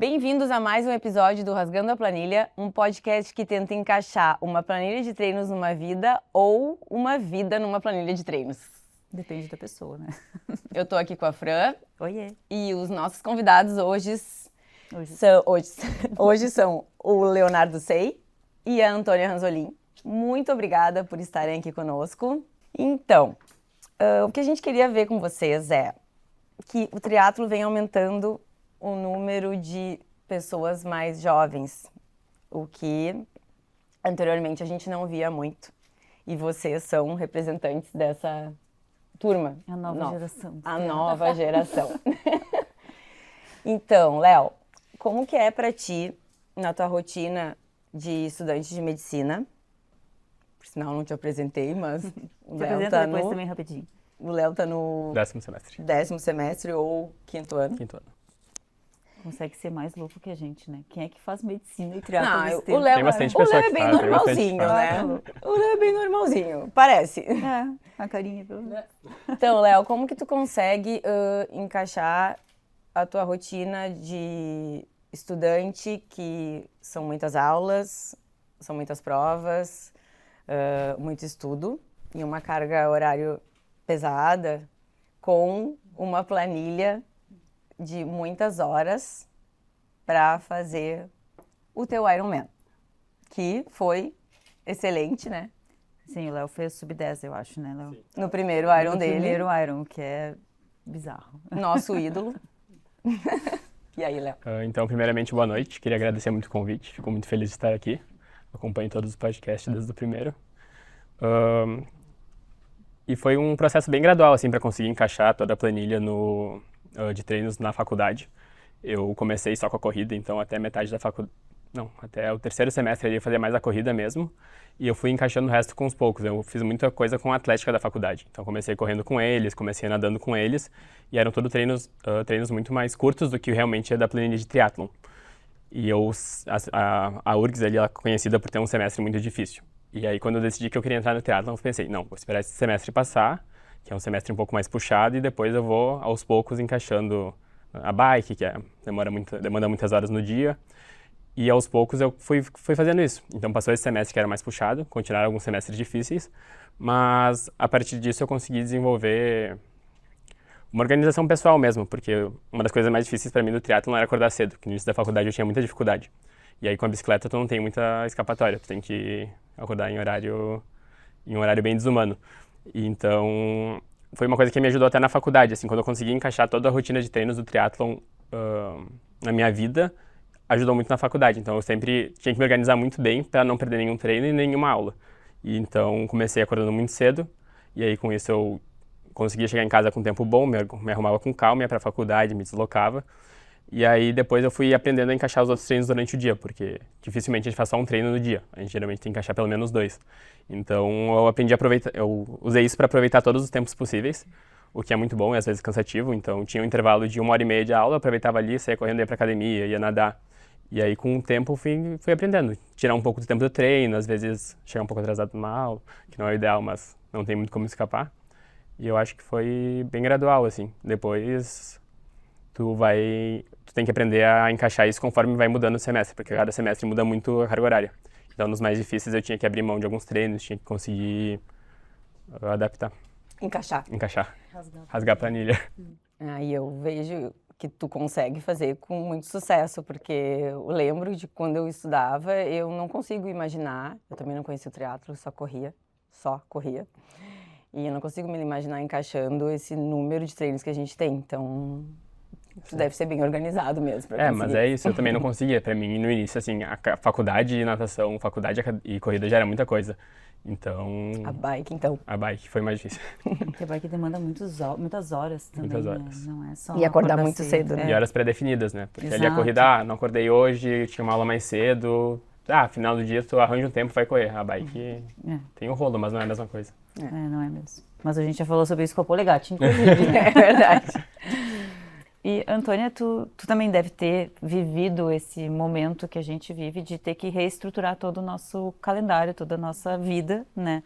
Bem-vindos a mais um episódio do Rasgando a Planilha, um podcast que tenta encaixar uma planilha de treinos numa vida ou uma vida numa planilha de treinos. Depende da pessoa, né? Eu tô aqui com a Fran. Oiê. E os nossos convidados hoje são o Leonardo Sei e a Antônia Ranzolin. Muito obrigada por estarem aqui conosco. Então, o que a gente queria ver com vocês é que o triatlo vem aumentando o número de pessoas mais jovens, o que anteriormente a gente não via muito. E vocês são representantes dessa turma. A nova geração. A nova geração. Então, Léo, como que é pra ti, na tua rotina de estudante de medicina? Por sinal, não te apresentei, mas o Léo tá depois também rapidinho. O Léo tá no 10º semestre. 10º semestre ou 5º ano. 5º ano. Consegue ser mais louco que a gente, né? Quem é que faz medicina e triatlo Não, tempo? o Léo, Tem bastante pessoa é que bem faz, tem bastante normalzinho, que faz. né? O Léo é bem normalzinho, parece. É, a carinha. Então, Léo, como que tu consegue encaixar a tua rotina de estudante, que são muitas aulas, são muitas provas, muito estudo, e uma carga horário pesada, com uma planilha de muitas horas para fazer o teu Ironman, que foi excelente, né? Sim, o Léo fez sub-10, eu acho, né, Léo? Sim. No primeiro Iron No dele. primeiro Iron, que é bizarro. Nosso ídolo. E aí, Léo? Então, primeiramente, boa noite. Queria agradecer muito o convite. Fico muito feliz de estar aqui. Acompanho todos os podcasts desde o primeiro. E foi um processo bem gradual, assim, para conseguir encaixar toda a planilha de treinos na faculdade. Eu comecei só com a corrida, então até metade da faculdade... Não, até o 3º semestre eu ia fazer mais a corrida mesmo. E eu fui encaixando o resto com os poucos. Eu fiz muita coisa com a atlética da faculdade. Então comecei correndo com eles, comecei nadando com eles. E eram todos treinos muito mais curtos do que realmente é da planilha de triatlon. E a URGS ali, ela é conhecida por ter um semestre muito difícil. E aí quando eu decidi que eu queria entrar no triatlon, eu pensei, não, vou esperar esse semestre passar, que é um semestre um pouco mais puxado, e depois eu vou aos poucos encaixando a bike, que demanda muitas horas no dia. E aos poucos eu fui fazendo isso. Então passou esse semestre que era mais puxado, continuaram alguns semestres difíceis, mas a partir disso eu consegui desenvolver uma organização pessoal mesmo, porque uma das coisas mais difíceis para mim do triatlon era acordar cedo, que no início da faculdade eu tinha muita dificuldade. E aí com a bicicleta tu não tem muita escapatória, tu tem que acordar em horário bem desumano. E então foi uma coisa que me ajudou até na faculdade, assim, quando eu consegui encaixar toda a rotina de treinos do triatlon na minha vida, ajudou muito na faculdade. Então eu sempre tinha que me organizar muito bem para não perder nenhum treino e nenhuma aula. E então comecei acordando muito cedo, e aí com isso eu conseguia chegar em casa com tempo bom, me arrumava com calma, ia para a faculdade, me deslocava. E aí depois eu fui aprendendo a encaixar os outros treinos durante o dia, porque dificilmente a gente faz só um treino no dia. A gente geralmente tem que encaixar pelo menos 2. Então eu aprendi a aproveitar, eu usei isso para aproveitar todos os tempos possíveis, o que é muito bom e às vezes cansativo. Então tinha um intervalo de 1h30 de aula, eu aproveitava ali, saía correndo, ia para academia, ia nadar. E aí com o tempo fui aprendendo, tirar um pouco do tempo do treino, às vezes chegar um pouco atrasado numa aula, que não é o ideal, mas não tem muito como escapar. E eu acho que foi bem gradual, assim. Depois tu tem que aprender a encaixar isso conforme vai mudando o semestre, porque cada semestre muda muito a carga horária. Então nos mais difíceis eu tinha que abrir mão de alguns treinos, tinha que conseguir adaptar. Encaixar. Rasgar a planilha. Aí eu vejo que tu consegue fazer com muito sucesso, porque eu lembro de quando eu estudava, eu não consigo imaginar, eu também não conhecia o triatlo, só corria, e eu não consigo me imaginar encaixando esse número de treinos que a gente tem, então tu deve ser bem organizado mesmo pra conseguir. Mas é isso, eu também não conseguia. Pra mim, no início, assim, a faculdade de natação, faculdade e corrida já era muita coisa. Então... A bike, então. A bike foi mais difícil. Porque a bike demanda muitas horas também, muitas horas. Né? Não é só E acordar muito cedo, né? E horas pré-definidas, né? Porque ali a Exato. corrida, não acordei hoje, tinha uma aula mais cedo. Final do dia tu arranja um tempo e vai correr. A bike tem o rolo, mas não é a mesma coisa. Não é mesmo. Mas a gente já falou sobre isso com a Polegatti, inclusive, né? É verdade. E, Antônia, tu também deve ter vivido esse momento que a gente vive de ter que reestruturar todo o nosso calendário, toda a nossa vida, né?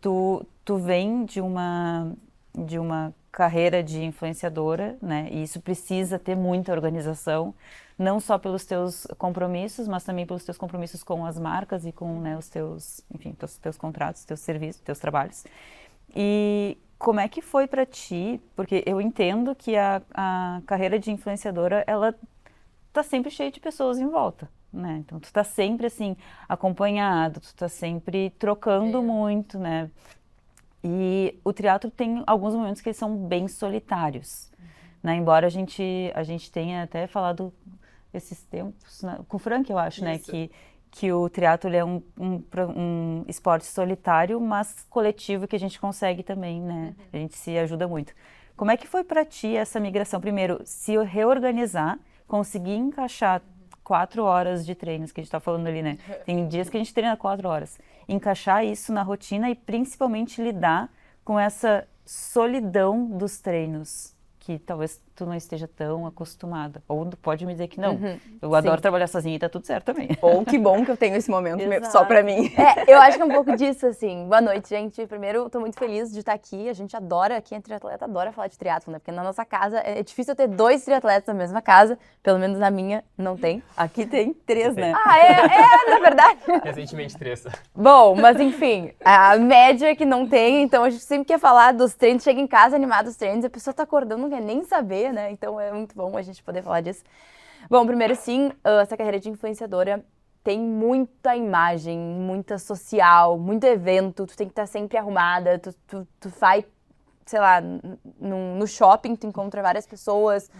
Tu vem de uma carreira de influenciadora, né? E isso precisa ter muita organização, não só pelos teus compromissos, mas também pelos teus compromissos com as marcas e com, né, os teus, enfim, teus contratos, teus serviços, teus trabalhos. E como é que foi para ti? Porque eu entendo que a carreira de influenciadora, ela tá sempre cheia de pessoas em volta, né? Então tu tá sempre assim acompanhado, tu tá sempre trocando muito, né? E o triatlo tem alguns momentos que eles são bem solitários, né? Embora a gente tenha até falado esses tempos, né, com o Frank, eu acho, né, que o triatlo é um esporte solitário, mas coletivo, que a gente consegue também, né? A gente se ajuda muito. Como é que foi para ti essa migração? Primeiro, se reorganizar, conseguir encaixar 4 horas de treinos, que a gente está falando ali, né? Tem dias que a gente treina 4 horas. Encaixar isso na rotina e principalmente lidar com essa solidão dos treinos, que talvez tu não esteja tão acostumada. Ou tu pode me dizer que não. Eu adoro trabalhar sozinha e tá tudo certo também. Ou que bom que eu tenho esse momento só pra mim. Eu acho que é um pouco disso, assim. Boa noite, gente. Primeiro, tô muito feliz de estar aqui. A gente adora, aqui entre atleta, adora falar de triatlo, né? Porque na nossa casa, é difícil eu ter 2 triatletas na mesma casa. Pelo menos na minha, não tem. Aqui tem 3, né? Na verdade. Recentemente 3. Bom, mas enfim, a média é que não tem, então a gente sempre quer falar dos treinos, chega em casa animado dos treinos, a pessoa tá acordando, não quer nem saber, né? Então é muito bom a gente poder falar disso. Bom, primeiro sim, essa carreira de influenciadora tem muita imagem, muita social, muito evento, tu tem que estar sempre arrumada, tu vai, sei lá, no shopping, tu encontra várias pessoas,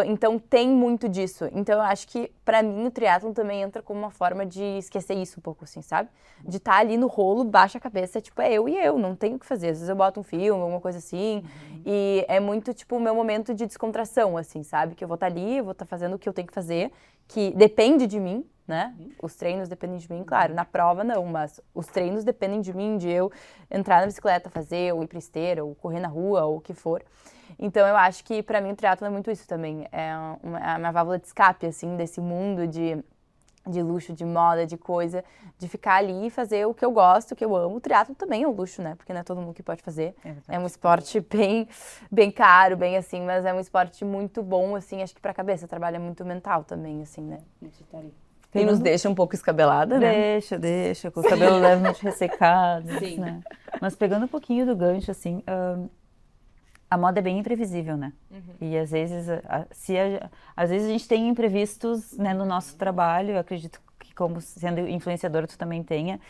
então tem muito disso. Então eu acho que pra mim o triatlon também entra como uma forma de esquecer isso um pouco, assim, sabe? De estar ali no rolo, baixa a cabeça, tipo, é eu e eu, não tenho o que fazer. Às vezes eu boto um filme, alguma coisa assim, e é muito, tipo, o meu momento de descontração, assim, sabe? Que eu vou estar ali, eu vou estar fazendo o que eu tenho que fazer, que depende de mim, né? Os treinos dependem de mim, claro, na prova não, mas os treinos dependem de mim, de eu entrar na bicicleta, fazer, ou ir pra esteira, ou correr na rua, ou o que for. Então eu acho que pra mim o triatlo é muito isso também, é uma válvula de escape, assim, desse mundo de luxo, de moda, de coisa, de ficar ali e fazer o que eu gosto, o que eu amo. O triatlo também é um luxo, né? Porque não é todo mundo que pode fazer. É um esporte bem caro, bem assim, mas é um esporte muito bom, assim, acho que pra cabeça, trabalha muito mental também, assim, né? E nos deixa um pouco escabelada, né? Deixa, com o cabelo levemente ressecado, né? Mas pegando um pouquinho do gancho, assim, a moda é bem imprevisível, né? E às vezes, às vezes a gente tem imprevistos, né, no nosso trabalho, eu acredito que como sendo influenciadora tu também tenha.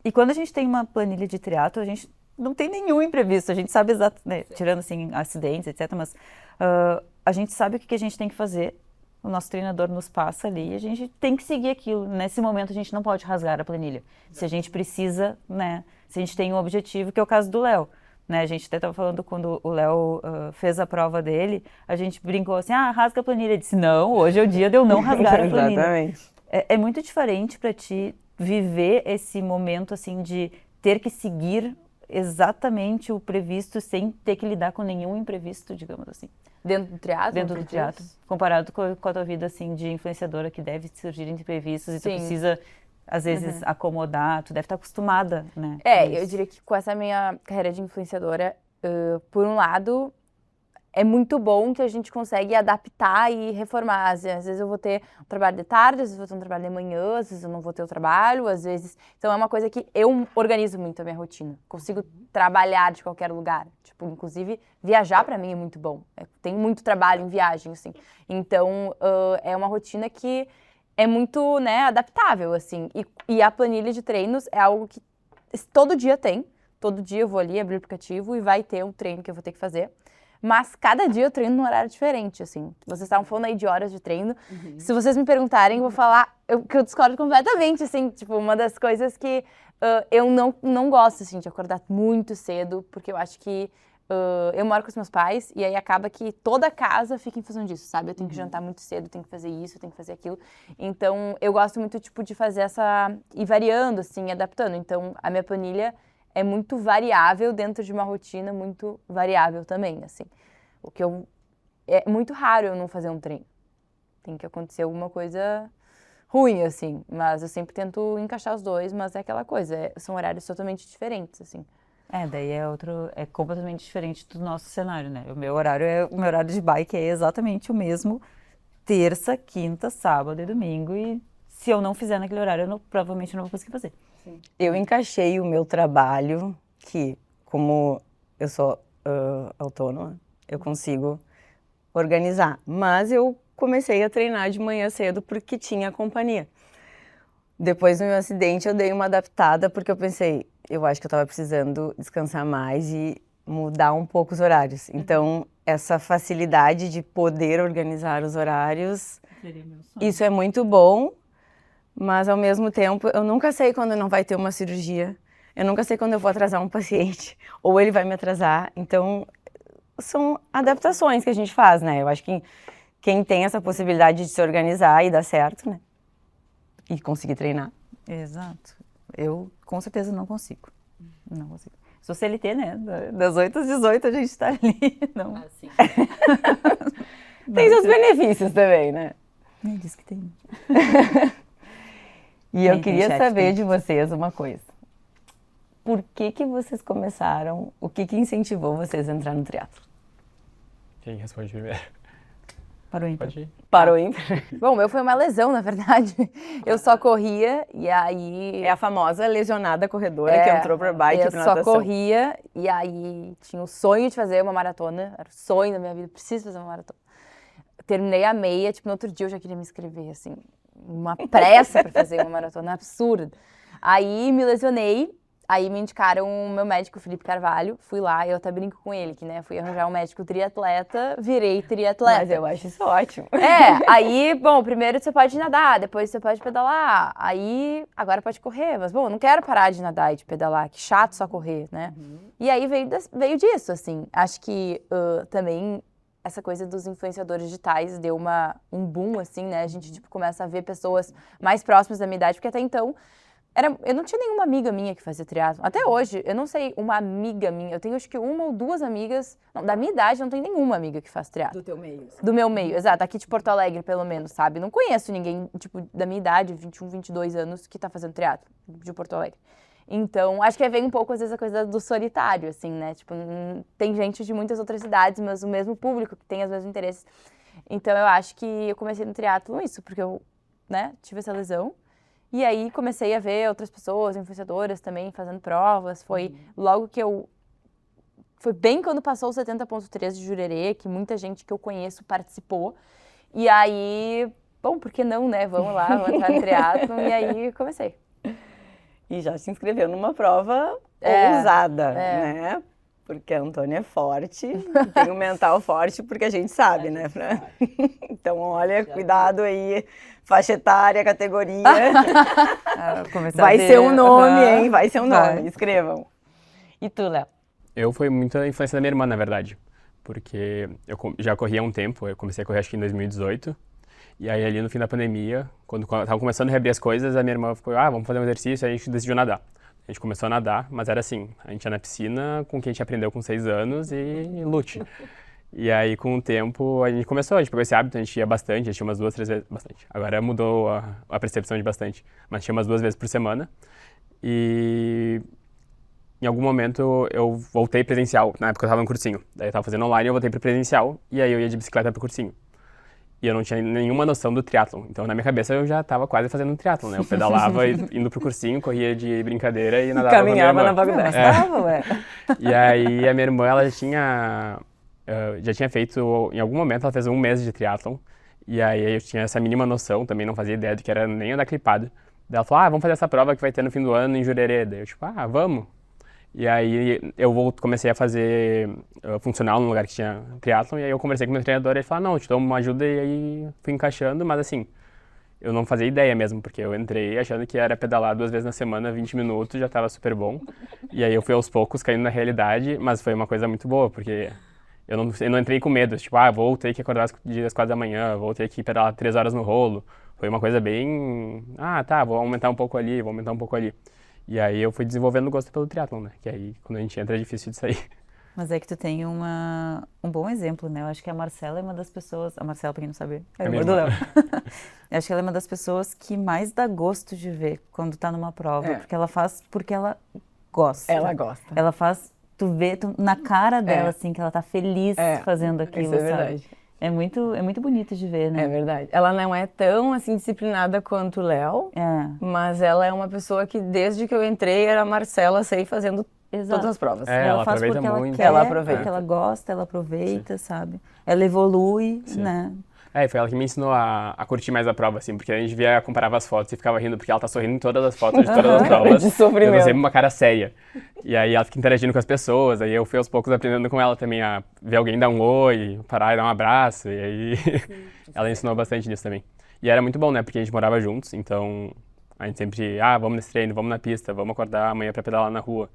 E quando a gente tem uma planilha de triatlo, a gente não tem nenhum imprevisto, a gente sabe exato, né, tirando assim acidentes, etc, mas a gente sabe o que a gente tem que fazer. O nosso treinador nos passa ali e a gente tem que seguir aquilo. Nesse momento a gente não pode rasgar a planilha. Se a gente precisa, né, se a gente tem um objetivo, que é o caso do Léo. Né, a gente até estava falando quando o Léo fez a prova dele, a gente brincou assim, rasga a planilha. Ele disse, não, hoje é o dia de eu não rasgar a planilha. Exatamente. É muito diferente para ti viver esse momento assim de ter que seguir exatamente o previsto sem ter que lidar com nenhum imprevisto, digamos assim. Dentro do triatlo? Dentro do triatlo. Comparado com a tua vida assim de influenciadora, que deve surgir imprevistos e tu precisa às vezes acomodar, tu deve estar acostumada, né? Eu diria que com essa minha carreira de influenciadora, por um lado, é muito bom que a gente consegue adaptar e reformar. Às vezes eu vou ter um trabalho de tarde, às vezes eu vou ter um trabalho de manhã, às vezes eu não vou ter o trabalho, às vezes... Então é uma coisa que eu organizo muito a minha rotina. Consigo trabalhar de qualquer lugar. Tipo, inclusive, viajar pra mim é muito bom. Tem muito trabalho em viagem, assim. Então, é uma rotina que é muito, né, adaptável, assim. E a planilha de treinos é algo que todo dia tem. Todo dia eu vou ali, abrir o aplicativo e vai ter um treino que eu vou ter que fazer. Mas cada dia eu treino num horário diferente, assim. Vocês estavam falando aí de horas de treino. Se vocês me perguntarem, eu vou falar que eu discordo completamente, assim. Tipo, uma das coisas que eu não gosto, assim, de acordar muito cedo, porque eu acho que eu moro com os meus pais e aí acaba que toda a casa fica em função disso, sabe? Eu tenho que jantar muito cedo, eu tenho que fazer isso, eu tenho que fazer aquilo. Então, eu gosto muito, tipo, de fazer ir variando, assim, adaptando. Então, a minha planilha é muito variável dentro de uma rotina muito variável também, assim. É muito raro eu não fazer um treino. Tem que acontecer alguma coisa ruim, assim. Mas eu sempre tento encaixar os dois, mas é aquela coisa, são horários totalmente diferentes, assim. Daí é completamente diferente do nosso cenário, né? O meu horário de bike é exatamente o mesmo terça, quinta, sábado e domingo, e se eu não fizer naquele horário, provavelmente não vou conseguir fazer. Eu encaixei o meu trabalho, que como eu sou autônoma, eu consigo organizar. Mas eu comecei a treinar de manhã cedo porque tinha companhia. Depois do meu acidente, eu dei uma adaptada porque eu pensei, eu acho que eu estava precisando descansar mais e mudar um pouco os horários. Então, essa facilidade de poder organizar os horários, isso é muito bom, mas ao mesmo tempo, eu nunca sei quando não vai ter uma cirurgia, eu nunca sei quando eu vou atrasar um paciente, ou ele vai me atrasar. Então, são adaptações que a gente faz, né? Eu acho que quem tem essa possibilidade de se organizar e dar certo, né? E conseguir treinar. Exato. Eu, com certeza, não consigo. Não consigo. Sou CLT, né? Das 8 às 18 a gente tá ali. Não. Assim. Tem seus benefícios também, né? Nem disse que tem. E eu queria saber de vocês uma coisa. Por que vocês começaram, o que incentivou vocês a entrar no triatlo? Quem responde primeiro? Parou ímpar. Pode ir. Parou ímpar? Bom, o meu foi uma lesão, na verdade. Eu só corria e aí... É a famosa lesionada corredora que entrou pra bike e pra natação. Eu só corria e aí tinha o sonho de fazer uma maratona. Era o sonho da minha vida, preciso fazer uma maratona. Terminei a meia, tipo, no outro dia eu já queria me inscrever, assim. Uma pressa pra fazer uma maratona absurda. Aí me lesionei. Aí me indicaram o meu médico, Felipe Carvalho. Fui lá, eu até brinco com ele, que né, fui arranjar um médico triatleta, virei triatleta. Mas eu acho isso ótimo. Aí, bom, primeiro você pode nadar, depois você pode pedalar, aí agora pode correr. Mas, bom, eu não quero parar de nadar e de pedalar, que chato só correr, né? E aí veio disso, assim. Acho que também essa coisa dos influenciadores digitais deu um boom, assim, né? A gente, tipo, começa a ver pessoas mais próximas da minha idade, porque até então... eu não tinha nenhuma amiga minha que fazia triatlo. Até hoje, eu não sei, uma amiga minha. Eu tenho acho que uma ou duas amigas. Não, da minha idade, não tem nenhuma amiga que faz triatlo. Do teu meio. Do meu meio, exato. Aqui de Porto Alegre, pelo menos, sabe? Não conheço ninguém, tipo, da minha idade, 21, 22 anos, que tá fazendo triatlo de Porto Alegre. Então, acho que vem um pouco, às vezes, a coisa do solitário, assim, né? Tipo, tem gente de muitas outras cidades, mas o mesmo público que tem os mesmos interesses. Então, eu acho que eu comecei no triatlo isso, porque eu, né, tive essa lesão. E aí comecei a ver outras pessoas, influenciadoras também, fazendo provas. Foi logo que foi bem quando passou o 70.3 de Jurerê, que muita gente que eu conheço participou. E aí, bom, por que não, né? Vamos lá, vamos entrar no triatlo. E aí comecei. E já se inscreveu numa prova ousada, né? Porque a Antônia é forte, tem um mental forte, porque a gente sabe, né, Fran? Então, olha, cuidado aí, faixa etária, categoria. Vai ser um nome, hein? Vai ser um nome, escrevam. E tu, Léo? Eu fui muita influência da minha irmã, na verdade. Porque eu já corria há um tempo, eu comecei a correr acho que em 2018. E aí ali no fim da pandemia, quando tava começando a reabrir as coisas, a minha irmã ficou, vamos fazer um exercício, aí a gente decidiu nadar. A gente começou a nadar, mas era assim, a gente ia na piscina com quem a gente aprendeu com 6 anos e lute. E aí, com o tempo, a gente pegou esse hábito, a gente ia bastante, a gente ia umas 2, 3 vezes, bastante. Agora mudou a percepção de bastante, mas tinha umas 2 vezes por semana. E em algum momento eu voltei presencial, na época eu tava no cursinho. Daí eu tava fazendo online, eu voltei pro presencial, e aí eu ia de bicicleta pro cursinho. E eu não tinha nenhuma noção do triatlon. Então, na minha cabeça, eu já estava quase fazendo um triatlon, né? Eu pedalava indo pro cursinho, corria de brincadeira e nadava com a minha irmã. Caminhava na faculdade. ué. E aí, a minha irmã, ela já tinha feito, em algum momento, ela fez 1 mês de triatlon. E aí, eu tinha essa mínima noção, também não fazia ideia do que era nem andar clipado. Daí ela falou, vamos fazer essa prova que vai ter no fim do ano em Jurerê. Daí eu, tipo, vamos. E aí eu comecei a fazer funcional num lugar que tinha triatlon, e aí eu conversei com o meu treinador e ele falou, não, eu te dou uma ajuda, e aí fui encaixando, mas assim, eu não fazia ideia mesmo, porque eu entrei achando que era pedalar 2 vezes na semana, 20 minutos, já estava super bom. E aí eu fui aos poucos caindo na realidade, mas foi uma coisa muito boa, porque eu não entrei com medo, tipo, vou ter que acordar às 4 da manhã, vou ter que pedalar 3 horas no rolo. Foi uma coisa bem, vou aumentar um pouco ali, vou aumentar um pouco ali. E aí eu fui desenvolvendo o gosto pelo triatlon, né? Que aí, quando a gente entra, é difícil de sair. Mas é que tu tem um bom exemplo, né? Eu acho que a Marcela é uma das pessoas... A Marcela, pra quem não sabe, é a irmã do Léo. Eu acho que ela é uma das pessoas que mais dá gosto de ver quando tá numa prova. Porque ela faz... Porque ela gosta. Ela gosta. Ela faz, tu vê na cara dela, assim, que ela tá feliz fazendo aquilo, Isso é sabe? verdade. É muito bonito de ver, né? É verdade. Ela não é tão, assim, disciplinada quanto o Léo, mas ela é uma pessoa que, desde que eu entrei, era a Marcela sair fazendo todas as provas. Ela faz aproveita porque ela muito. quer, Ela aproveita. porque ela gosta, ela aproveita, sabe? Ela evolui, né? Foi ela que me ensinou a curtir mais a prova, assim, porque a gente comparava as fotos e ficava rindo, porque ela tá sorrindo em todas as fotos de todas as provas. De sofrimento. Eu sempre uma cara séria. E aí ela fica interagindo com as pessoas, aí eu fui aos poucos aprendendo com ela também a ver alguém dar um oi, parar e dar um abraço, e aí ela ensinou bastante nisso também. E era muito bom, né, porque a gente morava juntos, então a gente sempre, vamos nesse treino, vamos na pista, vamos acordar amanhã pra pedalar na rua.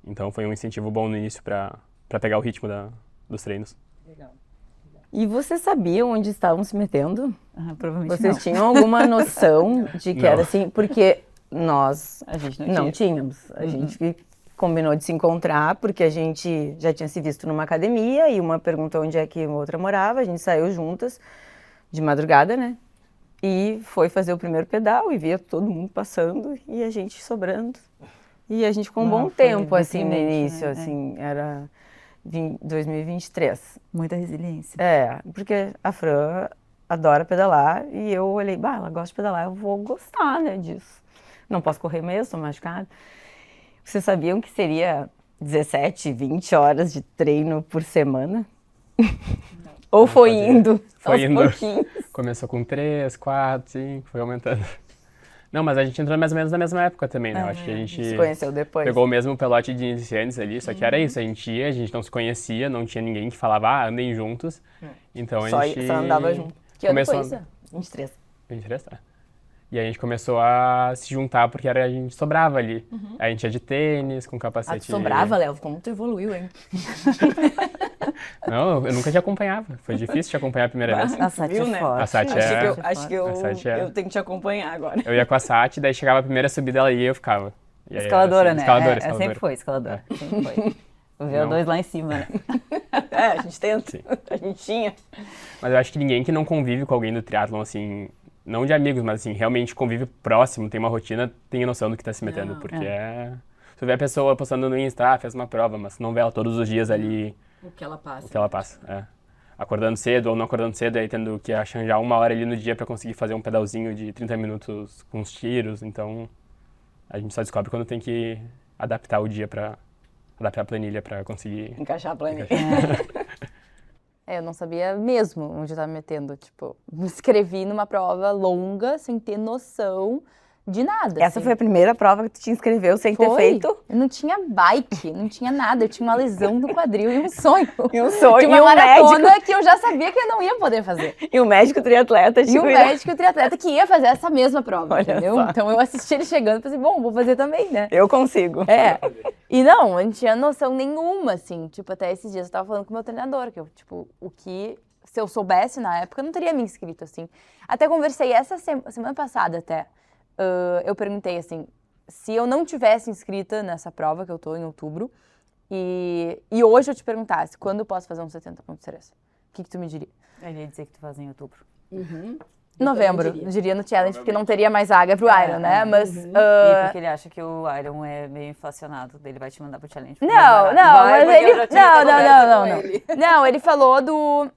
Então foi um incentivo bom no início pra pegar o ritmo dos treinos. Legal. E vocês sabiam onde estavam se metendo? Provavelmente Vocês não. tinham alguma noção de que Não. era assim? Porque nós A gente não tínhamos. A gente que combinou de se encontrar porque a gente já tinha se visto numa academia e uma perguntou onde é que a outra morava. A gente saiu juntas de madrugada, né? E foi fazer o primeiro pedal e via todo mundo passando e a gente sobrando. E a gente ficou um bom foi tempo, assim, no deprimente, início, né? assim, era 2023. Muita resiliência. Porque a Fran adora pedalar e eu olhei, ela gosta de pedalar, eu vou gostar, né, disso. Não posso correr mesmo, tô machucada. Vocês sabiam que seria 17, 20 horas de treino por semana? Ou foi indo Foi aos indo. pouquinhos? Começou com 3, 4, 5, foi aumentando. Não, mas a gente entrou mais ou menos na mesma época também, né? Eu acho que a gente Se conheceu depois. pegou o mesmo pelote de iniciantes ali, só que era isso, a gente não se conhecia, não tinha ninguém que falava, andem juntos. Então a gente Só andava junto. Que ano começou foi isso? 23. 23, tá? E a gente começou a se juntar porque a gente sobrava ali. A gente ia de tênis, com capacete. Sobrava, Léo, como tu evoluiu, hein? Não, eu nunca te acompanhava. Foi difícil te acompanhar a primeira vez. A Sati Viu, é né? forte. A Sati Acho que eu A Sati é. eu tenho que te acompanhar agora. Eu ia com a Sati, daí chegava a primeira subida, ela ia e eu ficava. E aí, Escaladora, assim, né? Escaladora. Sempre foi escaladora. Sempre foi. O VO2 lá em cima, né? A gente tenta. Sim. A gente tinha. Mas eu acho que ninguém que não convive com alguém do triatlon, assim, não de amigos, mas assim, realmente convive próximo, tem uma rotina, tem a noção do que tá se metendo, porque Se tu vê a pessoa postando no Insta, fez uma prova, mas não vê ela todos os dias ali, O que ela passa. o que ela passa, Acordando cedo ou não acordando cedo, aí tendo que arranjar uma hora ali no dia pra conseguir fazer um pedalzinho de 30 minutos com os tiros, então a gente só descobre quando tem que adaptar o dia adaptar a planilha pra conseguir... Encaixar a planilha. Eu não sabia mesmo onde eu tava me metendo. Tipo, me inscrevi numa prova longa, sem ter noção de nada. Essa foi a primeira prova que tu te inscreveu sem ter feito? Eu não tinha bike, não tinha nada. Eu tinha uma lesão no quadril e um sonho. E um sonho. Tinha E uma um maratona médico. que eu já sabia que eu não ia poder fazer. E o médico triatleta. E o médico e o triatleta que ia fazer essa mesma prova, Olha entendeu? só. Então eu assisti ele chegando e pensei, bom, vou fazer também, né? Eu consigo. E não, eu não tinha noção nenhuma, assim. Tipo, até esses dias eu tava falando com o meu treinador, que eu, tipo, se eu soubesse na época, eu não teria me inscrito, assim. Até conversei essa semana passada, até. Eu perguntei, assim, se eu não tivesse inscrita nessa prova, que eu tô em outubro, e hoje eu te perguntasse, quando eu posso fazer um 70.3? O que tu me diria? Eu ia dizer que tu faz em outubro. Novembro, eu diria no challenge, porque não teria mais vaga pro Iron, né? Mas... E porque ele acha que o Iron é meio inflacionado, ele vai te mandar pro challenge. Não, mas ele... Não. Não, ele falou Ele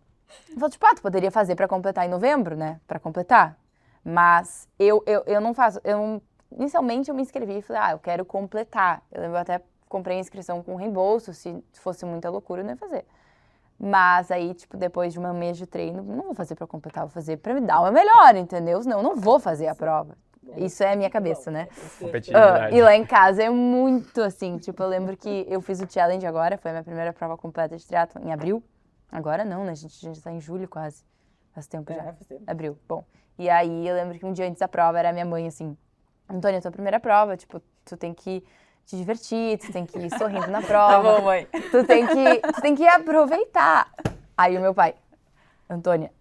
falou, tipo, tu poderia fazer pra completar em novembro, né? Pra completar. Mas eu não faço... Inicialmente eu me inscrevi e falei, eu quero completar. Eu até comprei a inscrição com reembolso, se fosse muita loucura eu não ia fazer. Mas aí, tipo, depois de um mês de treino, não vou fazer pra completar, vou fazer pra me dar o meu melhor, entendeu? Senão eu não vou fazer a prova. Isso é a minha cabeça, né? Competitividade. E lá em casa é muito assim, tipo, eu lembro que eu fiz o challenge agora, foi a minha primeira prova completa de triatlon em abril. Agora não, né? A gente já tá em julho quase. Faz tempo já. faz tempo. Abril. Bom, e aí eu lembro que um dia antes da prova era a minha mãe assim, Antônia, tua primeira prova, tipo, tu tem que te divertir, tu tem que ir sorrindo na prova. Tá bom, mãe. Tu tem que aproveitar. Aí o meu pai, Antônia,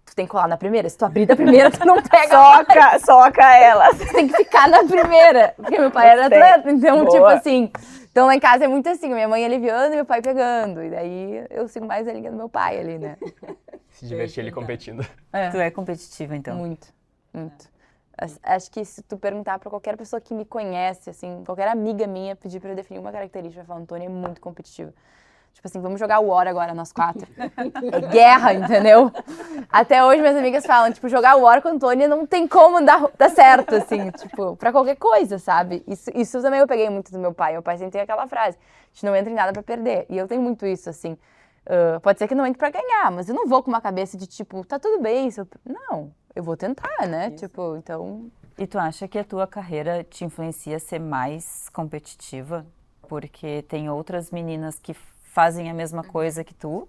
tu tem que colar na primeira. Se tu abrir da primeira, tu não pega. Soca ela. Tu tem que ficar na primeira. Porque meu pai era atleta, então, Boa. tipo assim. Então lá em casa é muito assim, minha mãe aliviando e meu pai pegando. E daí eu sigo mais a linha do meu pai ali, né? Se divertir ele competindo. Tu é competitiva, então. Muito, muito. Acho que se tu perguntar pra qualquer pessoa que me conhece, assim, qualquer amiga minha, pedir pra eu definir uma característica, vai falar, Antônia é muito competitiva. Tipo assim, vamos jogar War agora, nós 4. É guerra, entendeu? Até hoje minhas amigas falam, tipo, jogar War com a Antônia não tem como dar certo, assim, tipo, pra qualquer coisa, sabe? Isso também eu peguei muito do meu pai. Meu pai sempre tem aquela frase, a gente não entra em nada pra perder. E eu tenho muito isso, assim. Pode ser que não entre pra ganhar, mas eu não vou com uma cabeça de, tipo, tá tudo bem. Não, eu vou tentar, né? Isso. Tipo, então... E tu acha que a tua carreira te influencia a ser mais competitiva? Porque tem outras meninas que fazem a mesma coisa que tu,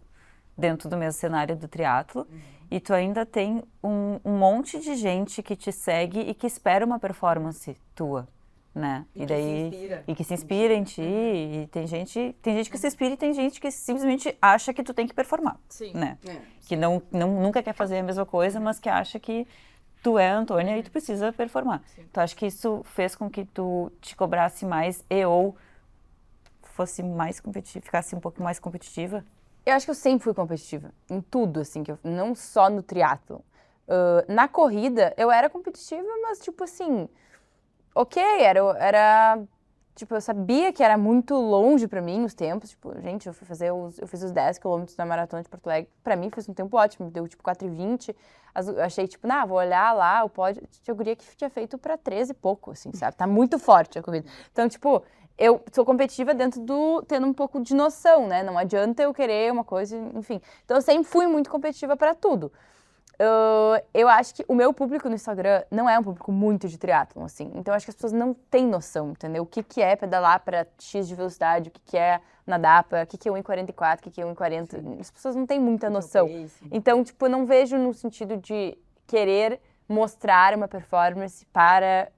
dentro do mesmo cenário do triatlo, e tu ainda tem um monte de gente que te segue e que espera uma performance tua, né? E que se inspira em ti, e tem gente que se inspira e tem gente que simplesmente acha que tu tem que performar, né? Que nunca quer fazer a mesma coisa, mas que acha que tu é a Antônia e tu precisa performar. Tu acha que isso fez com que tu te cobrasse mais ou fosse mais competitiva, ficasse um pouco mais competitiva? Eu acho que eu sempre fui competitiva, em tudo, assim, não só no triatlo. Na corrida, eu era competitiva, mas, tipo assim, ok, tipo, eu sabia que era muito longe pra mim os tempos, tipo, gente, eu fiz os 10 quilômetros da Maratona de Porto Alegre, pra mim foi um tempo ótimo, deu, tipo, 4:20, eu achei, tipo, vou olhar lá, o pódio, tinha guria que tinha feito pra 13 e pouco, assim, sabe, tá muito forte a corrida. Então, tipo, eu sou competitiva tendo um pouco de noção, né? Não adianta eu querer uma coisa, enfim. Então, eu sempre fui muito competitiva para tudo. Eu acho que o meu público no Instagram não é um público muito de triatlon, assim. Então, eu acho que as pessoas não têm noção, entendeu? O que é pedalar para X de velocidade, o que é nadar para, o que é 1,44, o que é 1,40. As pessoas não têm muita noção. Então, tipo, eu não vejo no sentido de querer mostrar uma performance para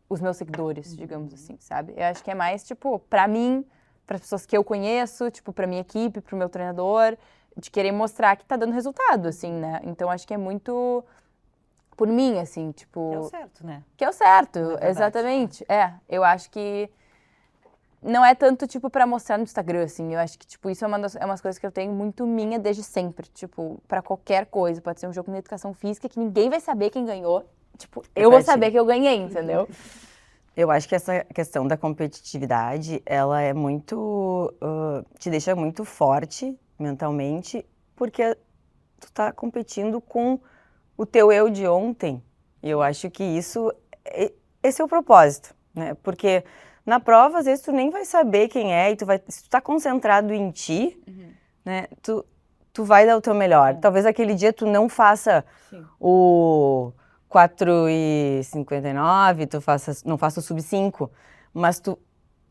os meus seguidores, digamos assim, sabe? Eu acho que é mais, tipo, pra mim, para as pessoas que eu conheço, tipo, pra minha equipe, pro meu treinador, de querer mostrar que tá dando resultado, assim, né? Então, acho que é muito por mim, assim, tipo... Que é o certo, né? Que é o certo, exatamente. Eu acho que não é tanto, tipo, pra mostrar no Instagram, assim. Eu acho que, tipo, isso é umas coisas que eu tenho muito minha desde sempre. Tipo, pra qualquer coisa. Pode ser um jogo de educação física que ninguém vai saber quem ganhou. Tipo, eu vou saber que eu ganhei, entendeu? Eu acho que essa questão da competitividade, ela é muito... te deixa muito forte mentalmente, porque tu tá competindo com o teu eu de ontem. E eu acho que esse é o propósito, né? Porque na prova, às vezes, tu nem vai saber quem é, e se tu tá concentrado em ti, né? Tu vai dar o teu melhor. Talvez aquele dia tu não faça o 4:59, não faça o sub-5, mas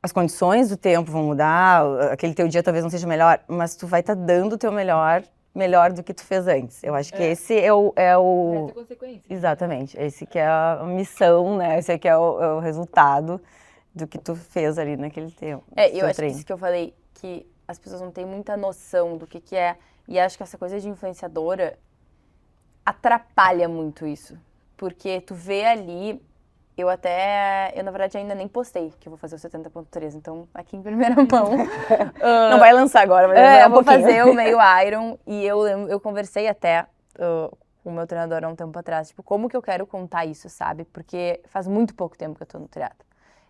as condições do tempo vão mudar, aquele teu dia talvez não seja melhor, mas tu vai estar dando o teu melhor do que tu fez antes. Eu acho que esse é o consequência. Exatamente, esse que é a missão, né? Esse aqui é o resultado do que tu fez ali naquele tempo. Eu acho que isso que eu falei, que as pessoas não têm muita noção do que é, e acho que essa coisa de influenciadora atrapalha muito isso. Porque tu vê ali, eu na verdade ainda nem postei que eu vou fazer o 70.3, então aqui em primeira mão. Não vai lançar agora, mas eu vou fazer o meio Iron, e eu conversei até com o meu treinador há um tempo atrás, tipo, como que eu quero contar isso, sabe? Porque faz muito pouco tempo que eu tô no triatlo.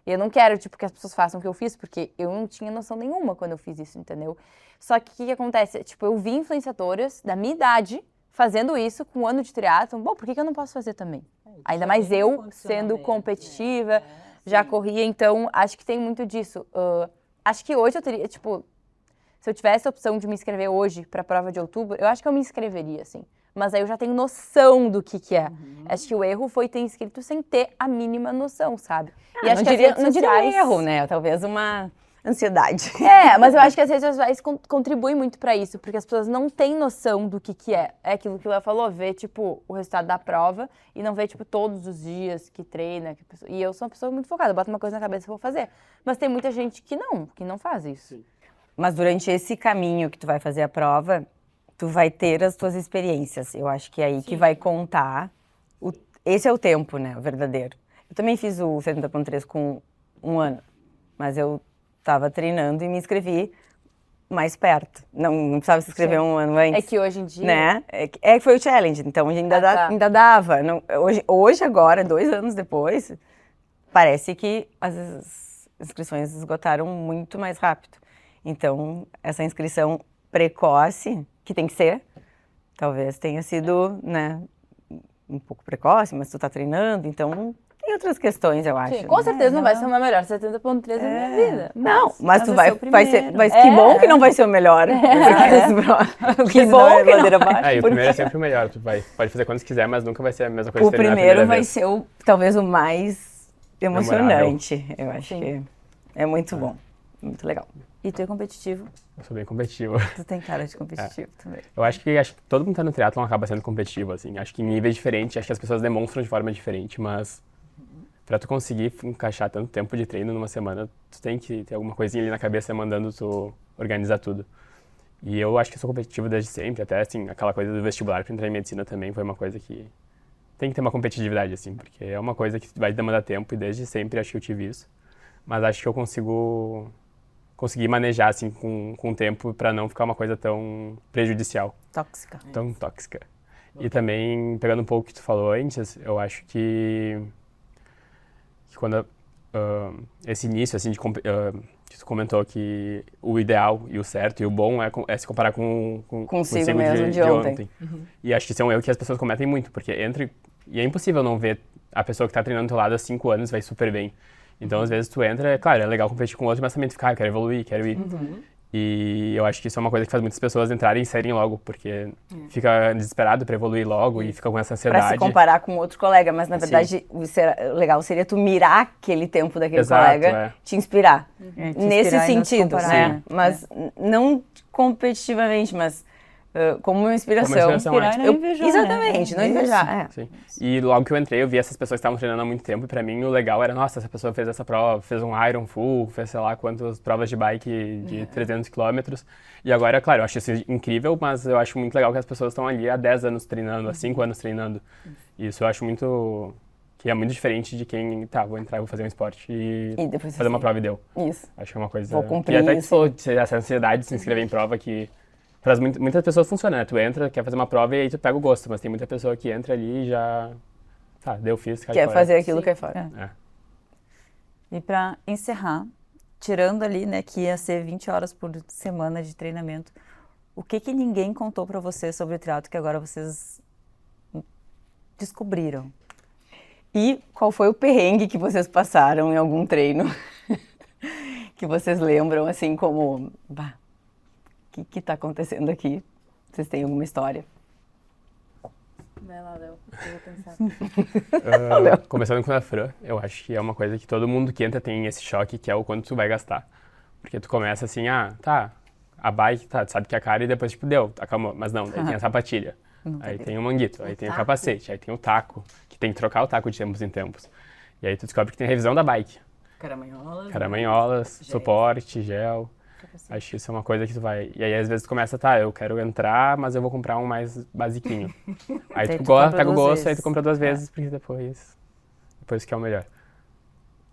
E eu não quero, tipo, que as pessoas façam o que eu fiz, porque eu não tinha noção nenhuma quando eu fiz isso, entendeu? Só que o que acontece? Tipo, eu vi influenciadoras da minha idade fazendo isso com um ano de triatlon. Bom, por que eu não posso fazer também? Ainda mais eu, sendo competitiva, já corria, então acho que tem muito disso. Acho que hoje eu teria, tipo, se eu tivesse a opção de me inscrever hoje para a prova de outubro, eu acho que eu me inscreveria, assim. Mas aí eu já tenho noção do que é. Acho que o erro foi ter inscrito sem ter a mínima noção, sabe? E acho que não diria um erro, né? Talvez uma ansiedade. Mas eu acho que as redes sociais contribuem muito pra isso, porque as pessoas não têm noção do que é. É aquilo que ela falou, vê, tipo, o resultado da prova e não vê, tipo, todos os dias que treina. E eu sou uma pessoa muito focada, eu boto uma coisa na cabeça e vou fazer. Mas tem muita gente que não faz isso. Sim. Mas durante esse caminho que tu vai fazer a prova, tu vai ter as tuas experiências. Eu acho que é aí que vai contar. Esse é o tempo, né? O verdadeiro. Eu também fiz o 70.3 com 1 ano, mas eu estava treinando e me inscrevi mais perto. Não precisava se inscrever um ano antes. É que hoje em dia... Né? Que foi o challenge, então ainda, tá. ainda dava. Não, hoje, agora, 2 anos depois, parece que as inscrições esgotaram muito mais rápido. Então, essa inscrição precoce, que tem que ser, talvez tenha sido, né, um pouco precoce, mas tu tá treinando, então tem outras questões, eu acho. Sim, com né? certeza não vai ser uma melhor 70.3 na minha vida. Não, mas tu vai vai ser ser, o vai, primeiro. que bom que não vai ser o melhor. Que bom que não vai. Aí o primeiro é sempre o melhor. Tu pode fazer quando quiser, mas nunca vai ser a mesma coisa O que terminar a primeiro primeira vai vez. ser talvez o mais emocionante. Eu acho Sim. que é muito bom, muito legal. E tu é competitivo? Eu sou bem competitivo. Tu tem cara de competitivo também. Eu acho que todo mundo que tá no triatlon acaba sendo competitivo, assim. Acho que em níveis diferentes, acho que as pessoas demonstram de forma diferente, mas pra tu conseguir encaixar tanto tempo de treino numa semana, tu tem que ter alguma coisinha ali na cabeça mandando tu organizar tudo. E eu acho que sou competitivo desde sempre, até assim, aquela coisa do vestibular pra entrar em medicina também foi uma coisa que tem que ter uma competitividade, assim, porque é uma coisa que vai demandar tempo e desde sempre acho que eu tive isso. Mas acho que eu consegui manejar, assim, com o tempo pra não ficar uma coisa tão prejudicial, Tóxica. tão tóxica. E também, pegando um pouco o que tu falou antes, eu acho que quando esse início, assim, que tu comentou que o ideal e o certo e o bom é se comparar Consigo mesmo de ontem. E acho que isso é um erro que as pessoas cometem muito, porque e é impossível não ver a pessoa que tá treinando do teu lado há 5 anos vai super bem. Então, às vezes, tu entra, claro, é legal competir com outro, mas também tu fica, eu quero evoluir, quero ir. E eu acho que isso é uma coisa que faz muitas pessoas entrarem e saírem logo, porque fica desesperado pra evoluir logo e fica com essa Pra ansiedade. se comparar com outro colega, mas na verdade o legal seria tu mirar aquele tempo daquele Exato, colega, te inspirar. Te Nesse inspirar e não se sentido, comparar, né? né? Mas não competitivamente, mas como uma inspiração. Como uma inspiração, Inspirar e não invejar, Exatamente, né? não invejar. É. Sim. E logo que eu entrei, eu vi essas pessoas que estavam treinando há muito tempo, e pra mim o legal era, nossa, essa pessoa fez essa prova, fez um Iron Full, fez sei lá quantas provas de bike de 300 quilômetros. E agora, claro, eu acho isso incrível, mas eu acho muito legal que as pessoas estão ali há 10 anos treinando, há 5 anos treinando. E isso eu acho que é muito diferente de quem, vou entrar, vou fazer um esporte e depois fazer uma prova e deu. Isso. Acho que é uma coisa... Vou cumprir E até que isso. tu falou, essa ansiedade de se inscrever em prova que... Para muitas pessoas funciona, né? Tu entra, quer fazer uma prova e aí tu pega o gosto, mas tem muita pessoa que entra ali e já... Deu, cai Quer fora. fazer aquilo que é fora. É. E para encerrar, tirando ali, né, que ia ser 20 horas por semana de treinamento, o que ninguém contou para vocês sobre o triatlo que agora vocês descobriram? E qual foi o perrengue que vocês passaram em algum treino? Que vocês lembram, assim, como... O que tá acontecendo aqui? Vocês têm alguma história? Vai lá, Léo. Eu vou pensar. Começando com a Fran, eu acho que é uma coisa que todo mundo que entra tem esse choque, que é o quanto tu vai gastar. Porque tu começa assim, a bike, tu sabe que é cara e depois, tipo, deu, acalmou. Mas não, daí tem a sapatilha, aí tem o manguito, aí tem o capacete, aí tem o taco, que tem que trocar o taco de tempos em tempos. E aí tu descobre que tem a revisão da bike. Caramanholas, suporte, gel. Acho que isso é uma coisa que tu vai... E aí, às vezes, tu começa, eu quero entrar, mas eu vou comprar um mais basiquinho. Aí tu pega o gosto, aí tu compra 2 vezes, porque depois que é o melhor.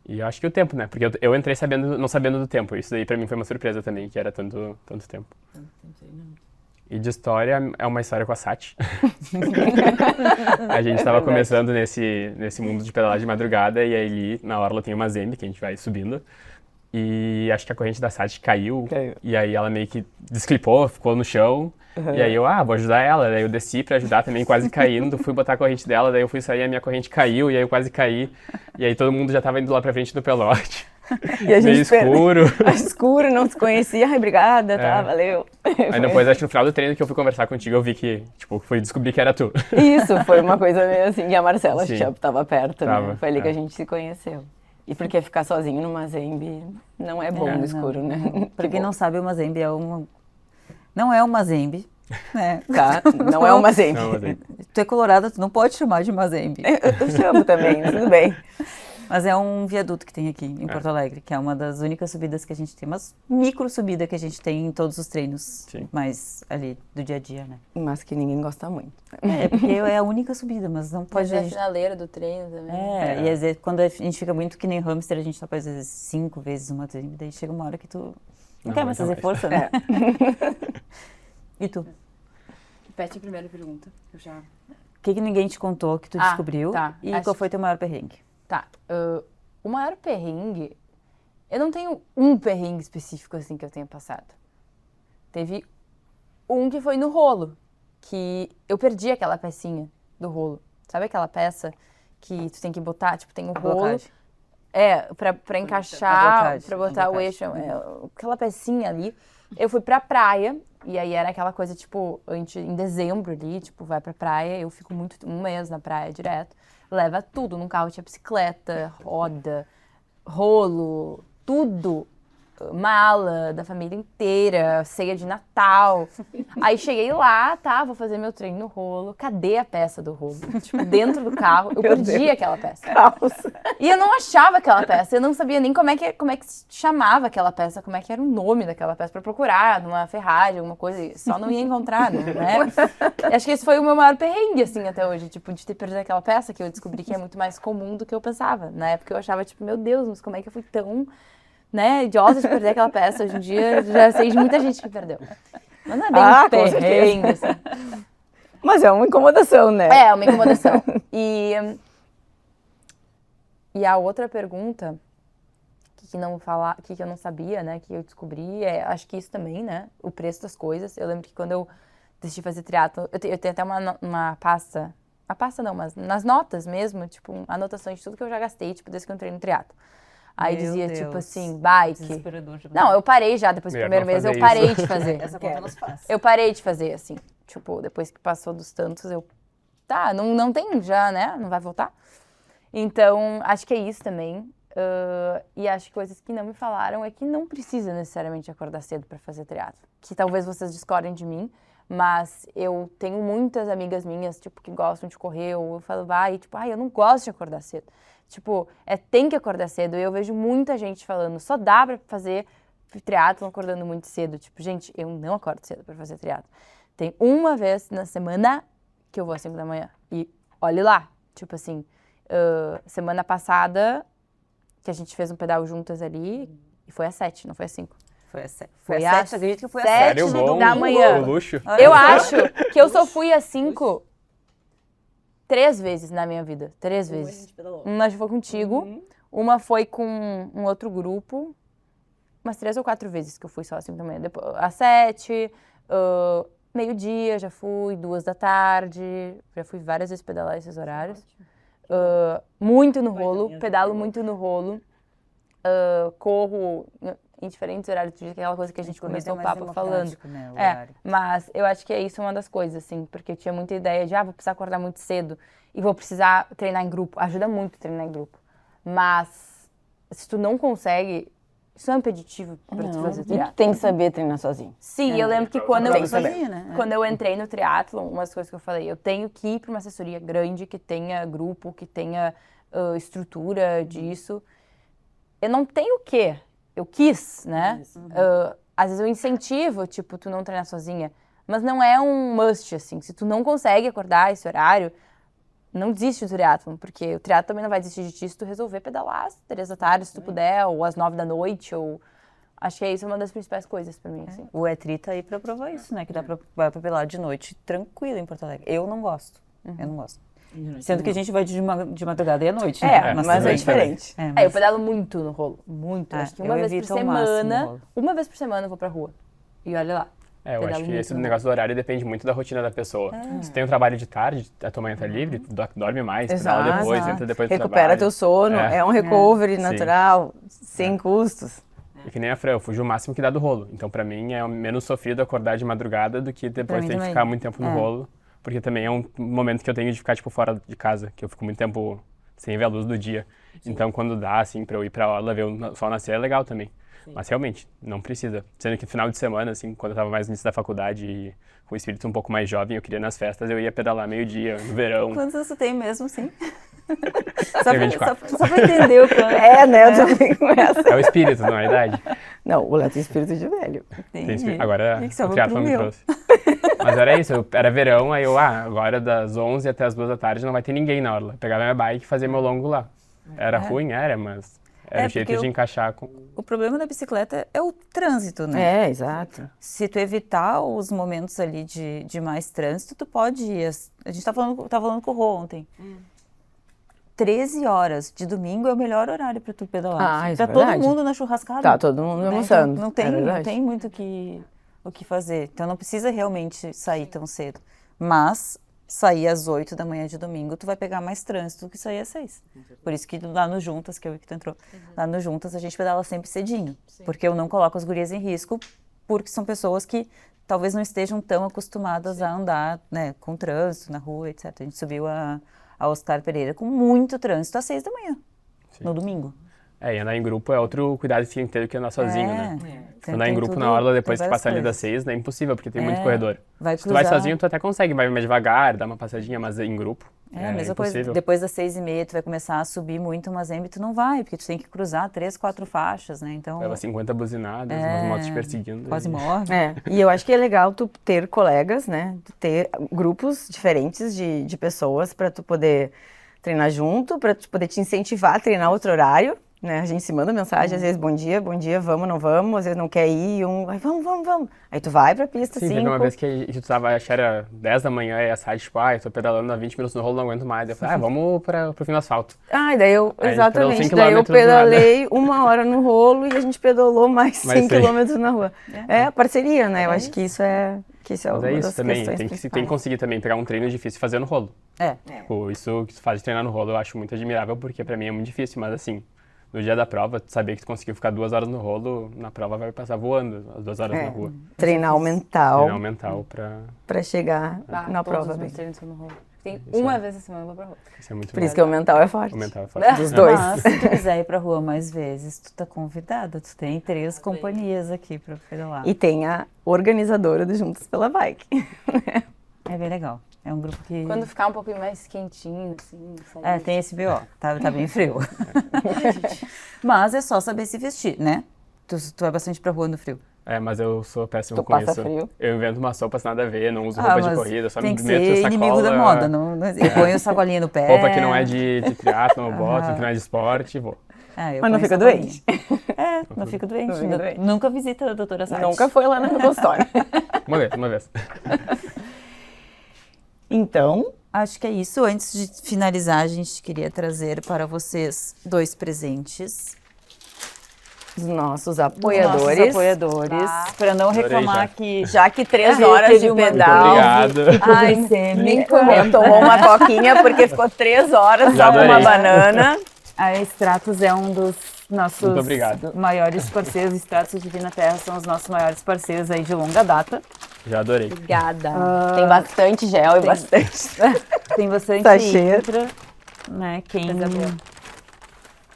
E eu acho que o tempo, né? Porque eu entrei não sabendo do tempo. Isso daí pra mim foi uma surpresa também, que era tanto tempo. E de história, é uma história com a Sati. A gente tava começando nesse mundo de pedalar de madrugada, e aí ali, na orla tem uma Zembe, que a gente vai subindo. E acho que a corrente da Sati caiu, e aí ela meio que desclipou, ficou no chão. E aí eu, vou ajudar ela. Daí eu desci pra ajudar também, quase caindo, fui botar a corrente dela, daí eu fui sair, a minha corrente caiu, e aí eu quase caí. E aí todo mundo já tava indo lá pra frente do pelote. E a gente meio escuro. Escuro, não se conhecia. Ai, obrigada, valeu. Aí depois, acho que no final do treino que eu fui conversar contigo, eu vi que, fui descobrir que era tu. Isso, foi uma coisa meio assim. E a Marcela já tava perto, né? Foi ali que a gente se conheceu. E porque ficar sozinho numa Zembe não é bom no escuro, né? Pra quem não sabe, uma Zembe não é uma Zembe, né? Não é uma Zembe. Tu é colorada, tu não pode chamar de uma Zembe. Eu chamo também, tudo bem. Mas é um viaduto que tem aqui em Porto Alegre, que é uma das únicas subidas que a gente tem, umas micro subida que a gente tem em todos os treinos, mais ali do dia a dia, né? Mas que ninguém gosta muito. Porque é a única subida, mas não pode... Mas é a finaleira do treino também. E às vezes, quando a gente fica muito que nem hamster, a gente topa às vezes 5 vezes uma Zembe, daí chega uma hora que tu Não quer mais fazer força, né? E tu? Repete a primeira pergunta. Eu já... O que ninguém te contou que tu descobriu? Tá. E Acho qual foi teu maior perrengue? Tá. O maior perrengue... Eu não tenho um perrengue específico, assim, que eu tenha passado. Teve um que foi no rolo. Que eu perdi aquela pecinha do rolo. Sabe aquela peça que tu tem que botar? Tipo, tem o rolo... Blocagem. Pra encaixar, pra botar o blocagem. eixo. Aquela pecinha ali. Eu fui pra praia, e aí era aquela coisa, tipo, em dezembro ali, tipo, vai pra praia, eu fico um mês na praia direto. Leva tudo, num carro tinha bicicleta, roda, rolo, tudo. Mala da família inteira, ceia de Natal. Aí cheguei lá, tá, vou fazer meu treino no rolo. Cadê a peça do rolo? Tipo, dentro do carro, eu perdi aquela peça. E eu não achava aquela peça, eu não sabia nem como é que se chamava aquela peça, como é que era o nome daquela peça, pra procurar numa ferragem, alguma coisa, só não ia encontrar, né? E acho que esse foi o meu maior perrengue, assim, até hoje, tipo, de ter perdido aquela peça, que eu descobri que é muito mais comum do que eu pensava. Na época eu achava, tipo, meu Deus, mas como é que eu fui tão... né, idiota de perder aquela peça. Hoje em dia, já sei de muita gente que perdeu. Mas não é bem um com perrengue, assim. Mas é uma incomodação, né? É, uma incomodação. E a outra pergunta, que eu não sabia, né, que eu descobri, acho que isso também, né, o preço das coisas. Eu lembro que quando eu decidi fazer triatlo, eu tenho até uma pasta, mas nas notas mesmo, tipo, anotações de tudo que eu já gastei, tipo, desde que eu entrei no triatlo. Aí Meu dizia, Deus. tipo assim, bike. Desesperador demais. Não, eu parei já, depois do Melhor primeiro não mês, eu fazer parei isso. de fazer. Essa conta nos faz. Eu parei de fazer, assim. Tipo, depois que passou dos tantos, tá, não tem já, né? Não vai voltar. Então, acho que é isso também. E acho que coisas que não me falaram é que não precisa necessariamente acordar cedo para fazer triatlo. Que talvez vocês discordem de mim, mas eu tenho muitas amigas minhas, tipo, que gostam de correr, ou eu falo, eu não gosto de acordar cedo. Tipo, tem que acordar cedo. E eu vejo muita gente falando, só dá pra fazer triatlo acordando muito cedo. Tipo, gente, eu não acordo cedo pra fazer triatlo. Tem uma vez na semana que eu vou às 5 da manhã. E olhe lá, tipo assim, semana passada, que a gente fez um pedal juntas ali, e foi às 7, não foi às 5. Foi às 7. Foi Foi às às 7, acredito que foi às 7 7. Sério, bom? da manhã. O luxo. Eu acho que eu só fui às 5 3 vezes na minha vida. 3 vezes. Uma foi contigo, uma foi com um outro grupo, umas 3 ou 4 vezes que eu fui só às 5 da manhã. Depois, às 7, meio-dia já fui, 2 da tarde, já fui várias vezes pedalar esses horários. Muito no rolo, pedalo muito no rolo, corro em diferentes horários do dia, que é aquela coisa que a gente começou o papo falando. Né, Mas eu acho que isso é uma das coisas, assim, porque eu tinha muita ideia de, vou precisar acordar muito cedo e vou precisar treinar em grupo. Ajuda muito treinar em grupo. Mas, se tu não consegue, isso é um impeditivo pra tu fazer E tu triatlo. tem que saber treinar sozinho. Sim, eu lembro que quando eu, Tem que saber. quando eu entrei no triatlon, uma das coisas que eu falei, eu tenho que ir para uma assessoria grande, que tenha grupo, que tenha estrutura disso. Eu não tenho o quê? Eu quis, né? Às vezes eu incentivo, tipo, tu não treinar sozinha, mas não é um must, assim. Se tu não consegue acordar esse horário, não desiste do triatlon, porque o triatlon também não vai desistir de ti se tu resolver pedalar às 3 da tarde, se tu puder, ou às 9 da noite, ou... Acho que isso é uma das principais coisas pra mim, assim. O Etri tá aí pra provar isso, né? Que dá pra pedalar de noite tranquilo em Porto Alegre. Eu não gosto. Eu não gosto. Sendo que a gente vai de madrugada e à noite, né? Mas também, é diferente. Eu pedalo muito no rolo, muito. Acho que uma eu vez por evito ao máximo o semana, rolo. uma vez por semana eu vou pra rua. E olha lá. Eu pedalo acho que muito esse no negócio do horário depende muito da rotina da pessoa. Se tem um trabalho de tarde, a tua manhã tá livre, tu dorme mais, pedala depois, entra depois do Recupera trabalho. teu sono, é um recovery natural, sem custos. E que nem a Fran, eu fujo o máximo que dá do rolo. Então, pra mim, é menos sofrido acordar de madrugada do que depois mim ter que também. ficar muito tempo no rolo. Porque também é um momento que eu tenho de ficar, tipo, fora de casa, que eu fico muito tempo sem ver a luz do dia. Então, quando dá, assim, pra eu ir pra orla, ver o sol nascer, é legal também. Mas, realmente, não precisa. Sendo que no final de semana, assim, quando eu tava mais no início da faculdade e com o espírito um pouco mais jovem, eu queria ir nas festas, eu ia pedalar meio-dia, no verão. Quantos anos você tem mesmo, sim? Tenho 24. Só pra entender o quanto. Eu também começo. É o espírito, não é a idade. Não, o Léo tem espírito de velho. Tem espírito. Agora, Tem que ser o triatlon pro me meu. trouxe. Mas era isso, era verão, aí eu, agora das 11 até as 2 da tarde não vai ter ninguém na orla. Pegava minha bike e fazia meu longo lá. Era ruim, mas Era o jeito porque de encaixar com... o problema da bicicleta é o trânsito, né? É, exato. Se tu evitar os momentos ali de mais trânsito, tu pode ir. A gente tá falando com o Rô ontem. 13 horas de domingo é o melhor horário para tu pedalar. Ah, isso é tá todo verdade. mundo na churrascada. Tá todo mundo né? almoçando. Então, É não verdade. tem muito o que fazer. Então não precisa realmente sair tão cedo. Mas sair às 8 da manhã de domingo, tu vai pegar mais trânsito do que sair às 6. Por isso que lá no Juntas, que eu vi que tu entrou, lá no Juntas a gente pedala sempre cedinho. Porque eu não coloco as gurias em risco, porque são pessoas que talvez não estejam tão acostumadas a andar, né, com trânsito na rua, etc. A gente subiu a Oscar Pereira com muito trânsito às 6 da manhã, no domingo. E andar em grupo é outro cuidado que tem que ter do que andar sozinho, né? Tem- Andar em tem grupo tudo- na orla depois tem que várias passar ali das coisas. 6, é impossível, porque tem muito corredor. Vai Se tu vai cruzar. sozinho, tu até consegue, vai mais devagar, dá uma passadinha, mas em grupo É a mesma coisa. impossível. Depois das 6h30 tu vai começar a subir muito, mas tu não vai, porque tu tem que cruzar 3, 4 faixas, né? Então Leva 50 buzinadas, umas motos te perseguindo. quase e- morre. É, e eu acho que é legal tu ter colegas, né? Tu ter grupos diferentes de pessoas para tu poder treinar junto, para tu poder te incentivar a treinar outro horário, né? A gente se manda mensagem, às vezes, bom dia, vamos, não vamos, às vezes não quer ir, vai, vamos. Aí tu vai pra pista, Sim, teve uma 5. vez que tu tava, acho que era 10 da manhã, e a Sade, tipo, eu tô pedalando há 20 minutos no rolo, não aguento mais. Eu falei, vamos pro fim do asfalto. Ah, e daí eu, Aí a gente pedalou exatamente, 100 daí eu quilômetros do nada. pedalei 1 hora no rolo e a gente pedalou mais Mais 100 100. quilômetros na rua. É a parceria, né? Eu acho que isso é Mas uma é das isso também, questões tem que principais. conseguir também pegar um treino difícil e fazer no rolo. É. Tipo, isso que tu faz de treinar no rolo eu acho muito admirável, porque pra mim é muito difícil, mas assim, no dia da prova, tu saber que tu conseguiu ficar 2 horas no rolo, na prova vai passar voando as 2 horas É, na rua. treinar o mental Treinar o mental pra chegar na Todos prova os bem. meus treinos são no rolo. Tem uma vez a semana eu vou pra rua. Isso é muito Por bom. isso que o mental é forte. O mental é forte. Dos dois. Mas se tu quiser ir pra rua mais vezes, tu tá convidada. Tu tem 3 companhias aqui pra pedalar. E tem a organizadora do Juntos pela Bike. É bem legal. É um grupo que... Quando ficar um pouquinho mais quentinho, assim, sabe? tem esse BO. Tá bem frio. Mas é só saber se vestir, né? Tu vai bastante pra rua no frio. Mas eu sou péssimo Tu com passa isso. frio? Eu invento umas roupas nada a ver, não uso roupa de mas corrida, só tem me que meto ser sacola. inimigo da moda. Eu ponho sacolinha no pé. Roupa que não é de triatlon, eu boto, que não é de esporte, vou. Eu Mas não ponho fica sacolinha. doente? Não fico doente. Não fica doente. Nunca visita a doutora Sati. Nunca foi lá no consultório. Uma vez. Então, Acho que é isso. Antes de finalizar, a gente queria trazer para vocês 2 presentes. os nossos Nossos apoiadores. apoiadores. Para não Adorei reclamar já. que... Já que 3 Teve horas de uma- pedal. Obrigado. Ai, nem tomou uma coquinha porque ficou 3 horas Já só com uma adorei. banana. A Stratos é um dos nossos Muito obrigado. maiores parceiros. Stratos e Divina Terra são os nossos maiores parceiros aí de longa data. Já adorei. Obrigada. Tem bastante gel e bastante. Tem bastante Sachê. intra, né?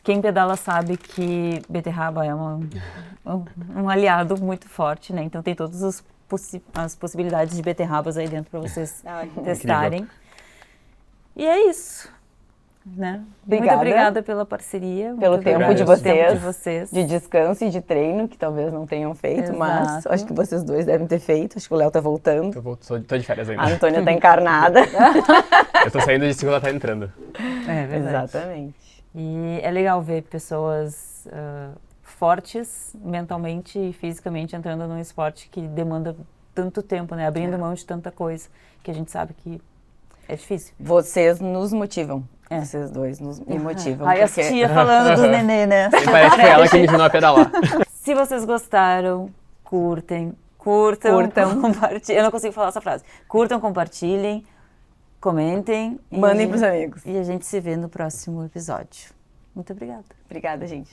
Quem pedala sabe que beterraba é um aliado muito forte, né? Então tem todas as possibilidades de beterrabas aí dentro para vocês testarem. E é isso, né? Muito Obrigada. obrigada pela parceria. Pelo muito tempo obrigada de pelo tempo vocês. de vocês. De descanso e de treino, que talvez não tenham feito, mas Exato. acho que vocês dois devem ter feito. Acho que o Léo tá voltando. Tô de férias ainda. A Antônia tá encarnada. Eu tô saindo de segunda, tá entrando. É verdade. Exatamente. E é legal ver pessoas fortes mentalmente e fisicamente entrando num esporte que demanda tanto tempo, né? Abrindo mão de tanta coisa que a gente sabe que é difícil. Vocês nos motivam. Vocês dois me motivam. Aí a porque- tia falando dos nenê, né? E parece que foi ela que me ensinou a pedalar. Se vocês gostaram, curtam, compartilhem. Eu não consigo falar essa frase. Curtam, compartilhem, comentem. Mandem pros amigos. E a gente se vê no próximo episódio. Muito obrigada. Obrigada, gente.